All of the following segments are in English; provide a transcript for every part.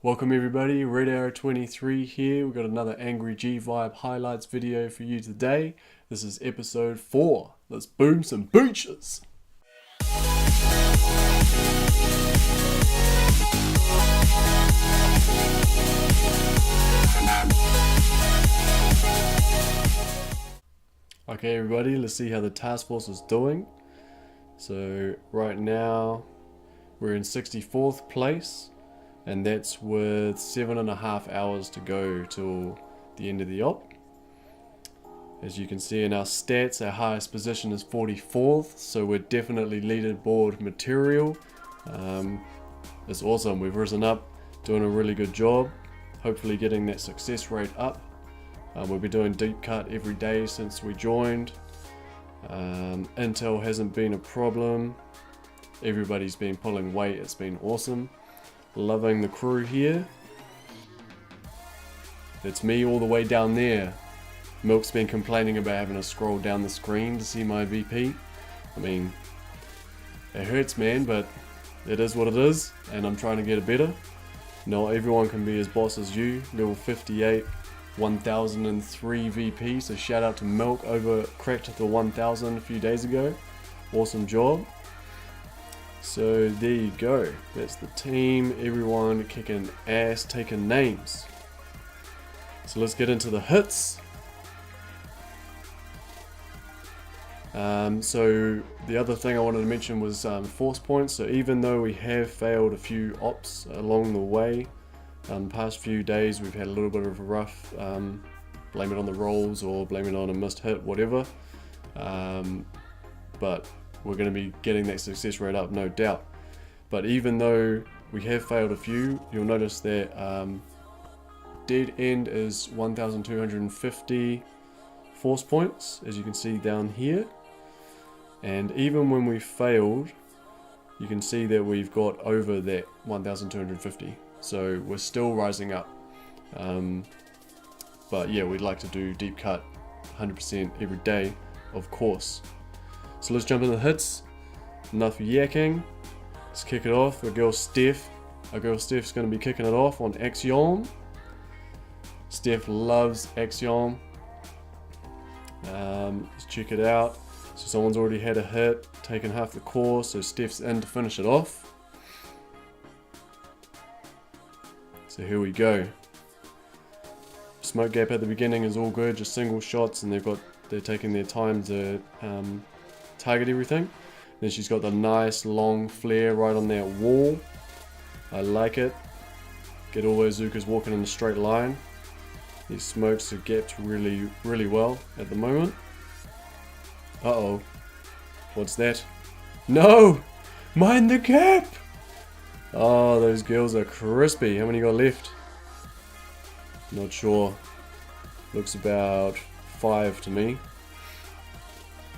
Welcome everybody, Red Arrow 23 here. We've got another Angry G Vibe highlights video for you today. This is episode 4. Let's boom some beaches! Okay everybody, let's see how the task force is doing. So right now we're in 64th place. And that's with 7.5 hours to go till the end of the op. As you can see in our stats, our highest position is 44th, so we're definitely leaderboard material. It's awesome, we've risen up, doing a really good job, hopefully getting that success rate up. We'll be doing deep cut every day since we joined. Intel hasn't been a problem, everybody's been pulling weight, it's been awesome. Loving the crew here. It's me all the way down there. Milk's been complaining about having to scroll down the screen to see my VP. I mean, it hurts man, but it is what it is, and I'm trying to get it better. Not everyone can be as boss as you. Level 58, 1003 VP, so shout out to Milk, cracked the 1000 a few days ago. Awesome job. So there you go, that's the team, everyone kicking ass, taking names. So let's get into the hits. So the other thing I wanted to mention was force points. So even though we have failed a few ops along the way, the past few days we've had a little bit of a rough, blame it on the rolls or blame it on a missed hit, whatever. But we're going to be getting that success rate up, no doubt. But even though we have failed a few, you'll notice that dead end is 1250 force points, as you can see down here. And even when we failed, you can see that we've got over that 1250. So we're still rising up. But yeah, we'd like to do deep cut 100% every day, of course. So let's jump into the hits. Enough yakking. Let's kick it off. Our girl Steph's going to be kicking it off on Axiom. Steph loves Axiom. Let's check it out. So someone's already had a hit, taken half the core, so Steph's in to finish it off. So here we go. Smoke gap at the beginning is all good, just single shots, and they're taking their time to target everything. Then she's got the nice long flare right on that wall. I like it. Get all those Zookas walking in a straight line. These smokes are gapped really well at the moment. Uh-oh. What's that? No! Mind the gap! Oh, those girls are crispy. How many got left? Not sure. Looks about 5 to me.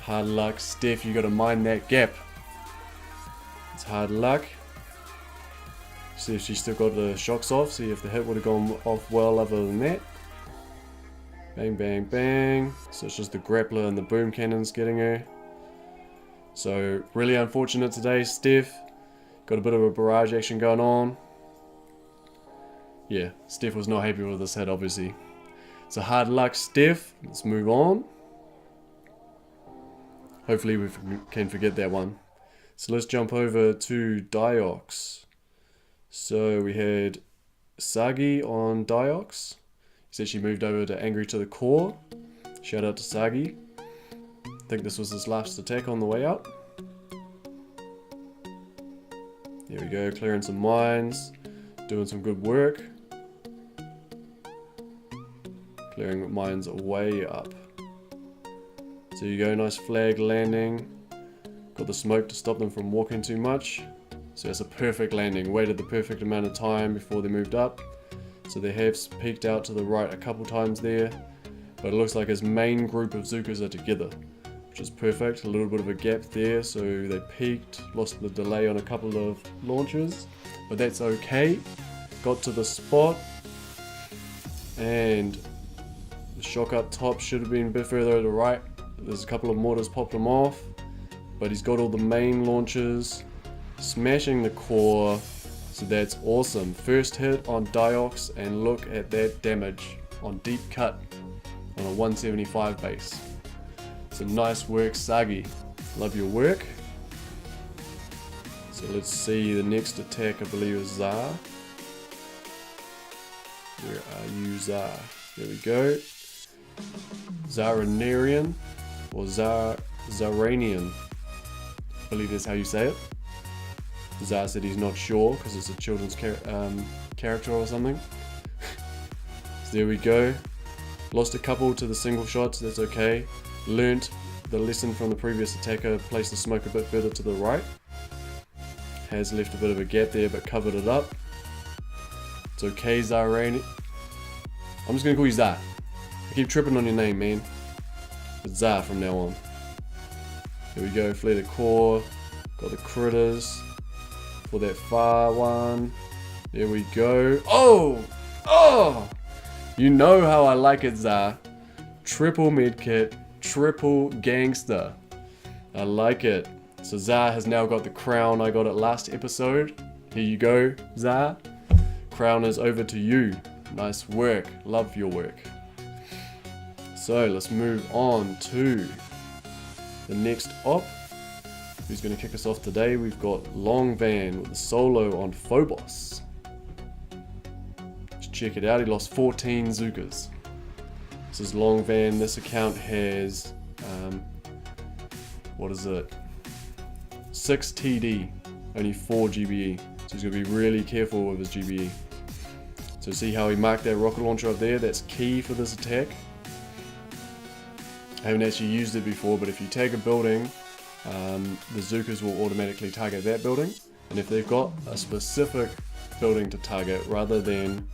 Hard luck, Steph, you gotta mind that gap. It's hard luck. See if she's still got the shocks off, see if the hit would have gone off well other than that. Bang, bang, bang. So it's just the grappler and the boom cannons getting her. So really unfortunate today, Steph. Got a bit of a barrage action going on. Yeah, Steph was not happy with this hit, obviously. So hard luck, Steph. Let's move on. Hopefully we can forget that one. So let's jump over to Diox. So we had Sagi on Diox. He said she moved over to Angry to the Core. Shout out to Sagi. I think this was his last attack on the way out. There we go, clearing some mines. Doing some good work. Clearing mines way up. So you go, nice flag landing. Got the smoke to stop them from walking too much. So it's a perfect landing. Waited the perfect amount of time before they moved up. So they have peeked out to the right a couple times there. But it looks like his main group of Zookas are together, which is perfect. A little bit of a gap there, so they peeked, lost the delay on a couple of launches. But that's okay. Got to the spot. And the shock up top should have been a bit further to the right. There's a couple of mortars popped him off, but he's got all the main launches, smashing the core, So that's awesome. First hit on Diox, and look at that damage on deep cut on a 175 base. So nice work, Sagi. Love your work. So let's see the next attack, I believe is Xar. Where are you, Xar? There we go. Xaranarian or Xaranian. I believe that's how you say it. Xar said he's not sure because it's a children's character or something. So there we go. Lost a couple to the single shots, that's okay. Learnt the lesson from the previous attacker, placed the smoke a bit further to the right. Has left a bit of a gap there but covered it up. It's okay, Xaranian. I'm just gonna call you Xar. I keep tripping on your name, man. It's Xar from now on. Here we go, flare the core. Got the critters. For that far one. There we go. Oh! Oh! You know how I like it, Xar. Triple medkit, triple gangsta. I like it. So Xar has now got the crown. I got it last episode. Here you go, Xar. Crown is over to you. Nice work. Love your work. So let's move on to the next op. Who's going to kick us off today? We've got Longvan with a solo on Phobos. Let's check it out. He lost 14 Zookas. This is Longvan. This account has, what is it? 6 TD, only 4 GBE. So he's going to be really careful with his GBE. So see how he marked that rocket launcher up there? That's key for this attack. I haven't actually used it before, but if you tag a building, the Zookas will automatically target that building. And if they've got a specific building to target, rather than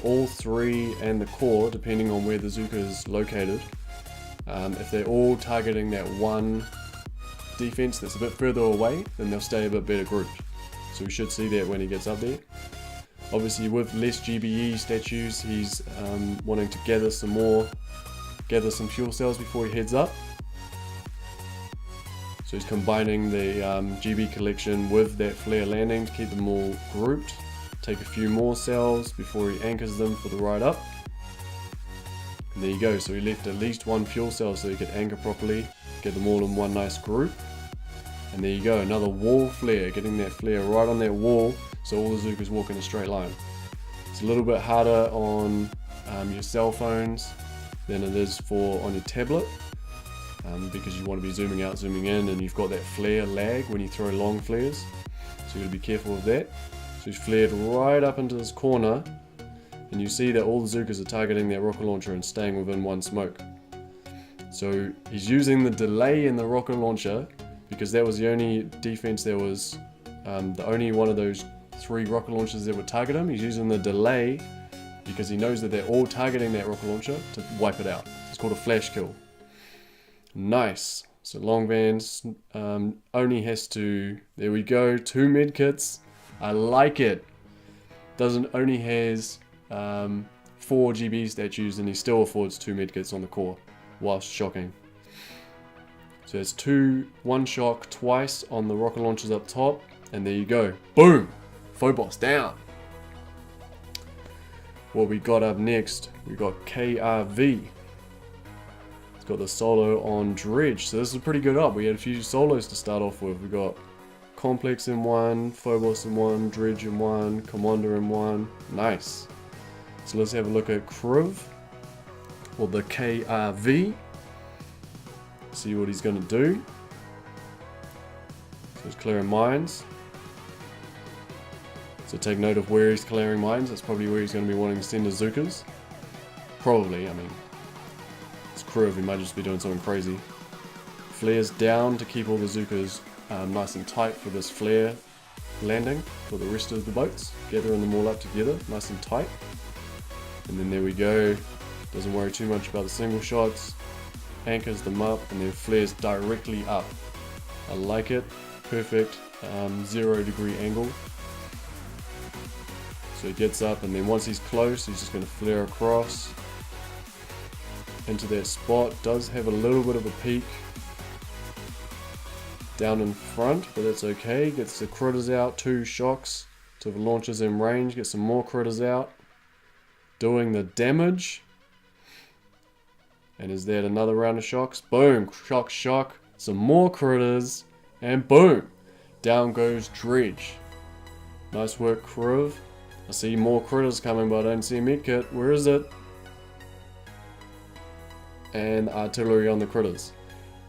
all 3 and the core, depending on where the Zooka is located, if they're all targeting that one defense that's a bit further away, then they'll stay a bit better grouped. So we should see that when he gets up there. Obviously with less GBE statues, he's wanting to gather some fuel cells before he heads up. So he's combining the GB collection with that flare landing to keep them all grouped. Take a few more cells before he anchors them for the ride up. And there you go, so he left at least 1 fuel cell so he could anchor properly, get them all in one nice group. And there you go, another wall flare, getting that flare right on that wall so all the Zookas walk in a straight line. It's a little bit harder on your cell phones than it is on your tablet, because you want to be zooming out, zooming in, and you've got that flare lag when you throw long flares, so you've got to be careful of that. So he's flared right up into this corner, and you see that all the Zookas are targeting that rocket launcher and staying within 1 smoke. So he's using the delay in the rocket launcher, because that was the only defense that was, the only one of those 3 rocket launchers that would target him. He's using the delay because he knows that they're all targeting that rocket launcher to wipe it out. It's called a flash kill. Nice. So Longvan only has to, there we go, 2 medkits. I like it. Only has 4 GB statues, and he still affords 2 medkits on the core, whilst shocking. So it's 1 shock twice on the rocket launchers up top, and there you go. Boom! Phobos down. What we got up next, we got KRV. It's got the solo on Dredge, so this is a pretty good up. We had a few solos to start off with. We got Complex in 1, Phobos in 1, Dredge in 1, Commander in 1. Nice. So let's have a look at Kriv, or the KRV. See what he's going to do. So he's clearing mines. So take note of where he's clearing mines. That's probably where he's going to be wanting to send his Zookas. Probably, I mean, it's Kriv, he might just be doing something crazy. Flares down to keep all the Zookas nice and tight for this flare landing for the rest of the boats. Gathering them all up together, nice and tight. And then there we go. Doesn't worry too much about the single shots. Anchors them up and then flares directly up. I like it. Perfect 0 degree angle. So he gets up, and then once he's close, he's just going to flare across into that spot. Does have a little bit of a peak. down in front, but that's okay. Gets the critters out, 2 shocks to the launchers in range. Get some more critters out, doing the damage. And is that another round of shocks? Boom, shock, shock, some more critters, and boom, down goes Dredge. Nice work, Kriv. I see more critters coming, but I don't see a medkit. Where is it? And artillery on the critters.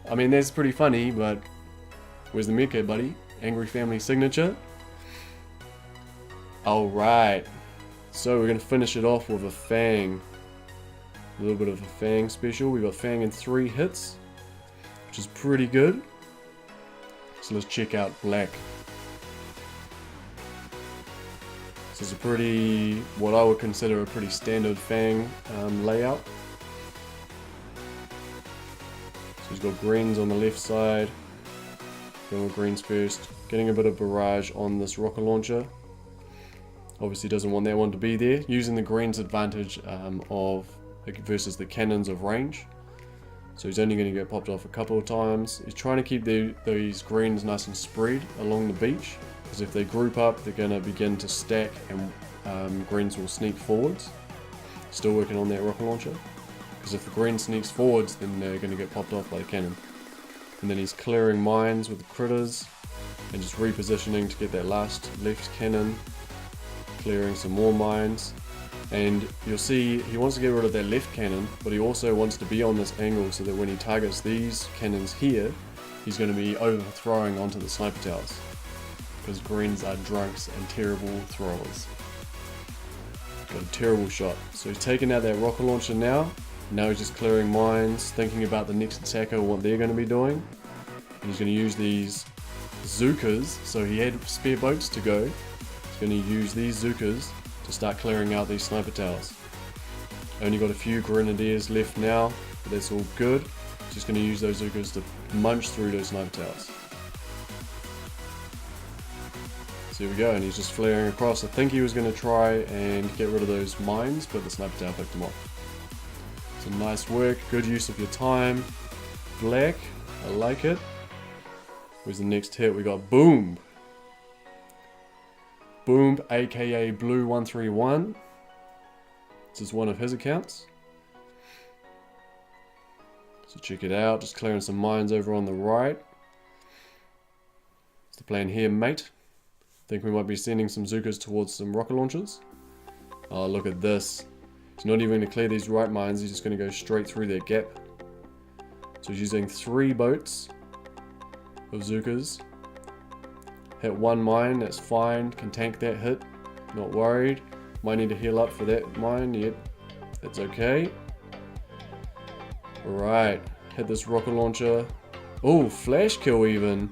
I mean, that's pretty funny, but where's the medkit, buddy? Angry family signature. Alright. So we're going to finish it off with a Fang. A little bit of a Fang special. We got Fang in 3 hits, which is pretty good. So let's check out Black. So it's a pretty, what I would consider a pretty standard Fang layout. So he's got greens on the left side. Going with greens first. Getting a bit of barrage on this rocket launcher. Obviously doesn't want that one to be there. Using the greens advantage versus the cannons of range. So he's only going to get popped off a couple of times. He's trying to keep these greens nice and spread along the beach. Because if they group up, they're going to begin to stack and greens will sneak forwards. Still working on that rocket launcher. Because if the green sneaks forwards, then they're going to get popped off by the cannon. And then he's clearing mines with the critters. And just repositioning to get that last left cannon. Clearing some more mines. And you'll see he wants to get rid of that left cannon, but he also wants to be on this angle so that when he targets these cannons here, he's going to be overthrowing onto the sniper towers. Because greens are drunks and terrible throwers. Got a terrible shot. So he's taking out that rocket launcher now. Now he's just clearing mines, thinking about the next attacker, what they're going to be doing. And he's going to use these Zookas, so he had spare boats to go. He's going to use these Zookas to start clearing out these sniper towers. Only got a few grenadiers left now, but that's all good. Just going to use those Zookas to munch through those sniper towers. So here we go, and he's just flaring across. I think he was going to try and get rid of those mines, but the sniper tower picked him off. So nice work, good use of your time. Black, I like it. Where's the next hit? We got Boomb. Boomb, aka Blue131. This is one of his accounts. So check it out, just clearing some mines over on the right. What's the plan here, mate? Think we might be sending some Zookas towards some rocket launchers. Oh, look at this. He's not even going to clear these right mines, he's just going to go straight through that gap. So he's using 3 boats of Zookas. Hit 1 mine, that's fine, can tank that hit, not worried. Might need to heal up for that mine, yep, that's okay. Alright, hit this rocket launcher. Oh, flash kill even.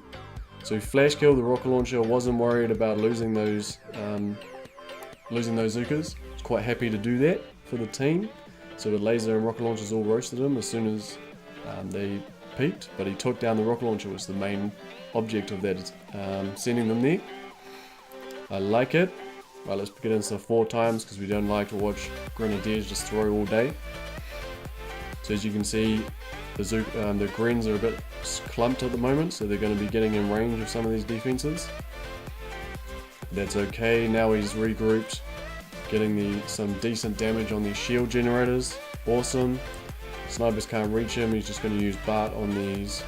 So flash killed the rocket launcher, wasn't worried about losing those Zookas. Was quite happy to do that for the team. So the laser and rocket launchers all roasted him as soon as they peaked, but he took down the rocket launcher, was the main object of that, sending them there. I like it. Right, let's get into 4 times because we don't like to watch grenadiers just throw all day. So as you can see, the greens are a bit clumped at the moment, so they're going to be getting in range of some of these defenses. That's okay. Now he's regrouped, getting some decent damage on these shield generators. Awesome. Snipers can't reach him. He's just going to use Bart on these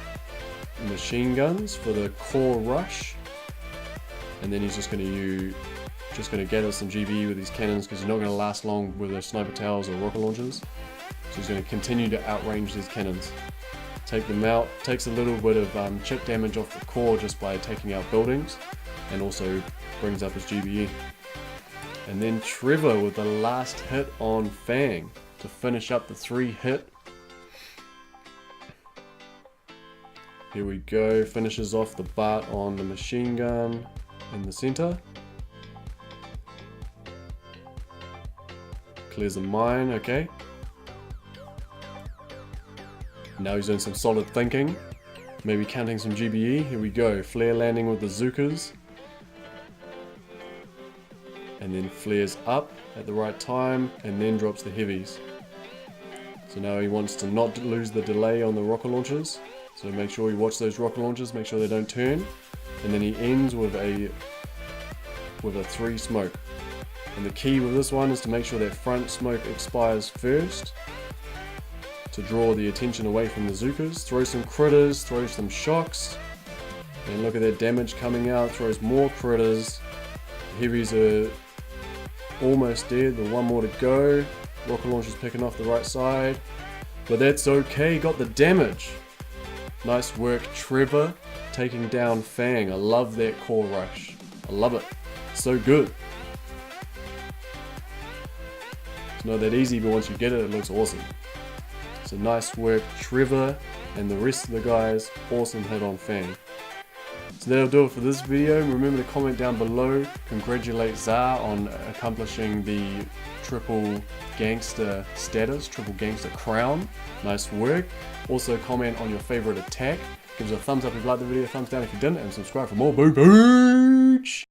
machine guns for the core rush, and then he's just going to gather some GBE with these cannons because he's not going to last long with the sniper towers or rocket launchers. So he's going to continue to outrange these cannons, take them out. Takes a little bit of chip damage off the core just by taking out buildings, and also brings up his GBE. And then Trever with the last hit on Fang to finish up the 3 hit. Here we go, finishes off the Bart on the machine gun in the center. Clears a mine, okay. Now he's doing some solid thinking. Maybe counting some GBE. Here we go, flare landing with the Zookas. And then flares up at the right time and then drops the heavies. So now he wants to not lose the delay on the rocket launchers. So make sure you watch those rocket launchers, make sure they don't turn. And then he ends with a 3 smoke. And the key with this one is to make sure that front smoke expires first, to draw the attention away from the Zookas. Throw some critters, throw some shocks, and look at that damage coming out, throws more critters. The heavies are almost dead, but one more to go. Rocket launcher's picking off the right side, but that's okay, got the damage. Nice work, Trever, taking down Fang. I love that core rush, I love it, so good. It's not that easy, but once you get it, it looks awesome. So nice work, Trever, and the rest of the guys, awesome hit on Fang. So that'll do it for this video. Remember to comment down below, congratulate Xar on accomplishing the triple gangster status, triple gangster crown. Nice work. Also comment on your favorite attack. Give us a thumbs up if you liked the video, thumbs down if you didn't, and subscribe for more boomage.